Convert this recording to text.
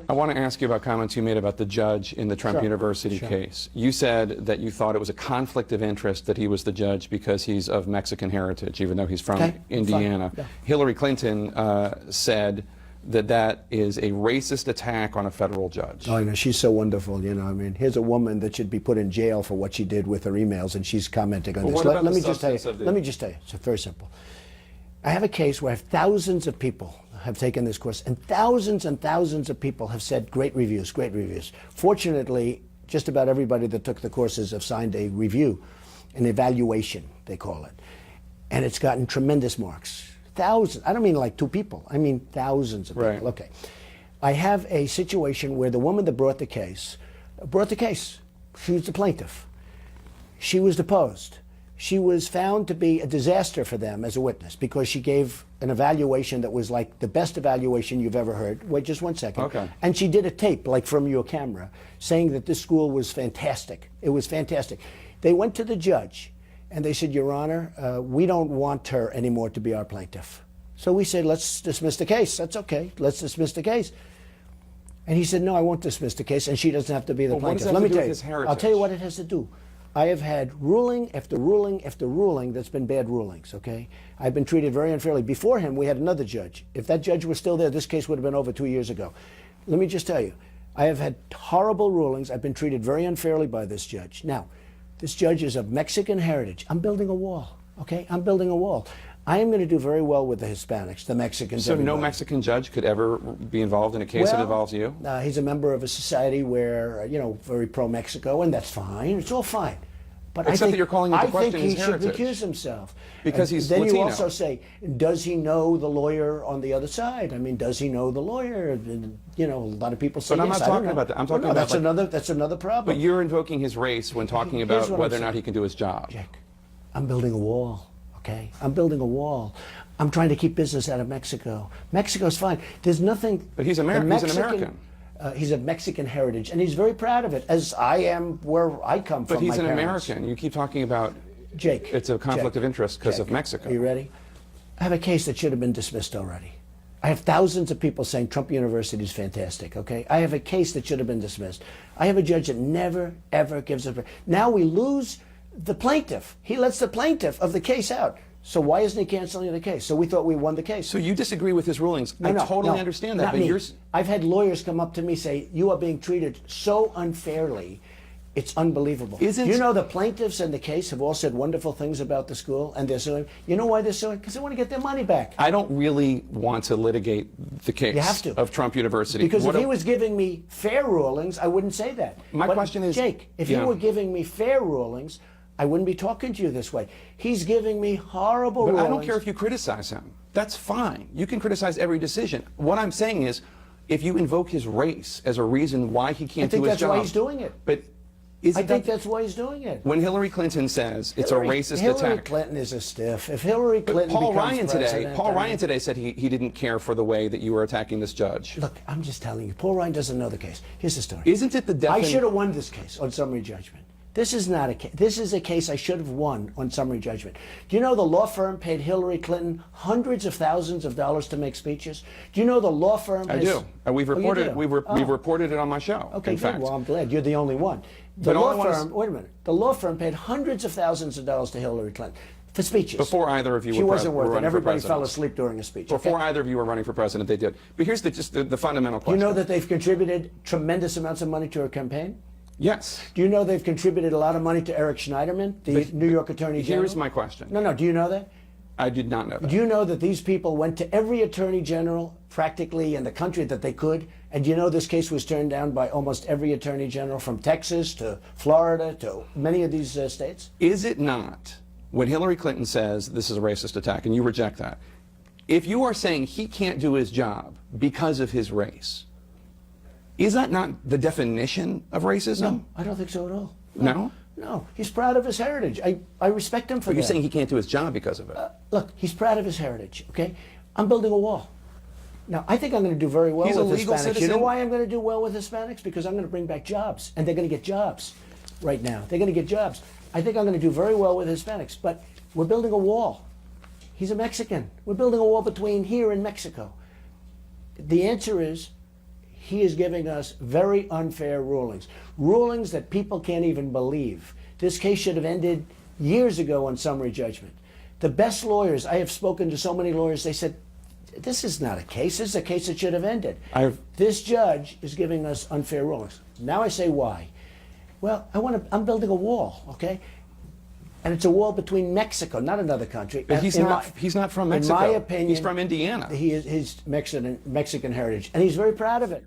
I want to ask you about comments you made about the judge in the Trump University case. You said that you thought it was a conflict of interest that he was the judge because he's of Mexican heritage, even though he's from Indiana. Yeah. Hillary Clinton said that that is a racist attack on a federal judge. Oh, I know. She's so wonderful, you know. I mean, here's a woman that should be put in jail for what she did with her emails, and she's commenting on this. Let me just tell you, it's very simple. I have a case where thousands of people have taken this course, and thousands of people have said great reviews, great reviews. Fortunately, just about everybody that took the courses have signed a review, an evaluation, they call it. And it's gotten tremendous marks. Thousands. I don't mean like 2 people. I mean thousands of people. Right. Okay. I have a situation where the woman that brought the case, she was the plaintiff. She was deposed. She was found to be a disaster for them as a witness because she gave an evaluation that was like the best evaluation you've ever heard. Wait just 1 second. Okay. And she did a tape, like from your camera, saying that this school was fantastic. It was fantastic. They went to the judge and they said, Your Honor, we don't want her anymore to be our plaintiff. So we said, let's dismiss the case. That's okay. Let's dismiss the case. And he said, no, I won't dismiss the case, and she doesn't have to be the plaintiff. Let me tell you. I'll tell you what it has to do. I have had ruling after ruling after ruling that's been bad rulings, okay? I've been treated very unfairly. Before him, we had another judge. If that judge was still there, this case would have been over 2 years ago. Let me just tell you, I have had horrible rulings. I've been treated very unfairly by this judge. Now, this judge is of Mexican heritage. I'm building a wall, okay? I'm building a wall. I am going to do very well with the Hispanics, the Mexicans. So everybody. No Mexican judge could ever be involved in a case that involves you? He's a member of a society where, you know, very pro-Mexico, and that's fine. It's all fine. But Except that you're calling into question his heritage. I think he should recuse himself. Because he's then Latino. You also say, does he know the lawyer on the other side? I mean, does he know the lawyer? You know, a lot of people say But I'm yes. not talking about that. I'm talking about that's another problem. But you're invoking his race when talking about whether or not he can do his job. Jake, I'm building a wall, okay? I'm building a wall. I'm trying to keep business out of Mexico. Mexico's fine. There's nothing... But he's American. He's an American. He's of Mexican heritage, and he's very proud of it, as I am where I come from. But he's an American. You keep talking about Jake. It's a conflict of interest because of Mexico. Are you ready? I have a case that should have been dismissed already. I have thousands of people saying Trump University is fantastic, okay? I have a case that should have been dismissed. I have a judge that never, ever gives up. Now we lose the plaintiff. He lets the plaintiff of the case out. So why isn't he canceling the case? So we thought we won the case. So you disagree with his rulings. I totally understand that. But I've had lawyers come up to me say, you are being treated so unfairly, it's unbelievable. Do you know the plaintiffs in the case have all said wonderful things about the school, and they're suing? You know why they're suing? Because they want to get their money back. I don't really want to litigate the case of Trump University. Because if he was giving me fair rulings, I wouldn't say that. My question is... Jake, if he were giving me fair rulings, I wouldn't be talking to you this way. He's giving me horrible rulings. But I don't care if you criticize him. That's fine. You can criticize every decision. What I'm saying is, if you invoke his race as a reason why he can't do his job... I think that's why he's doing it. But I think that's why he's doing it. When Hillary Clinton says it's a racist attack... Hillary Clinton is a stiff. If Hillary Clinton Paul Ryan today said he didn't care for the way that you were attacking this judge. Look, I'm just telling you, Paul Ryan doesn't know the case. Here's the story. Isn't it the definition... I should have won this case on summary judgment. This is not a case. This is a case I should have won on summary judgment. Do you know the law firm paid Hillary Clinton hundreds of thousands of dollars to make speeches? Do you know the law firm? I do. We've reported. We've reported it on my show. Okay, good. Well, I'm glad you're the only one. The law firm. Wait a minute. The law firm paid hundreds of thousands of dollars to Hillary Clinton for speeches. Before either of you she were wasn't worth it. Everybody fell president. asleep during a speech. Before either of you were running for president, they did. But here's the fundamental question. Do you know that they've contributed tremendous amounts of money to her campaign? Yes. Do you know they've contributed a lot of money to Eric Schneiderman, the New York Attorney General? Here's my question. No, do you know that? I did not know that. Do you know that these people went to every Attorney General practically in the country that they could? And do you know this case was turned down by almost every Attorney General from Texas to Florida to many of these states? Is it not, when Hillary Clinton says this is a racist attack, and you reject that, if you are saying he can't do his job because of his race, is that not the definition of racism? No, I don't think so at all. No? No, he's proud of his heritage. I respect him for that. But you're saying he can't do his job because of it. Look, he's proud of his heritage, okay? I'm building a wall. Now, I think I'm going to do very well with Hispanics. Citizen. You know why I'm going to do well with Hispanics? Because I'm going to bring back jobs, and they're going to get jobs right now. They're going to get jobs. I think I'm going to do very well with Hispanics, but we're building a wall. He's a Mexican. We're building a wall between here and Mexico. The answer is, he is giving us very unfair rulings, rulings that people can't even believe. This case should have ended years ago on summary judgment. The best lawyers, I have spoken to so many lawyers, they said, this is not a case, this is a case that should have ended. This judge is giving us unfair rulings. Now I say why. Well, I'm building a wall, okay? And it's a wall between Mexico, not another country. But he's not from Mexico. In my opinion, he's from Indiana. He's Mexican heritage, and he's very proud of it.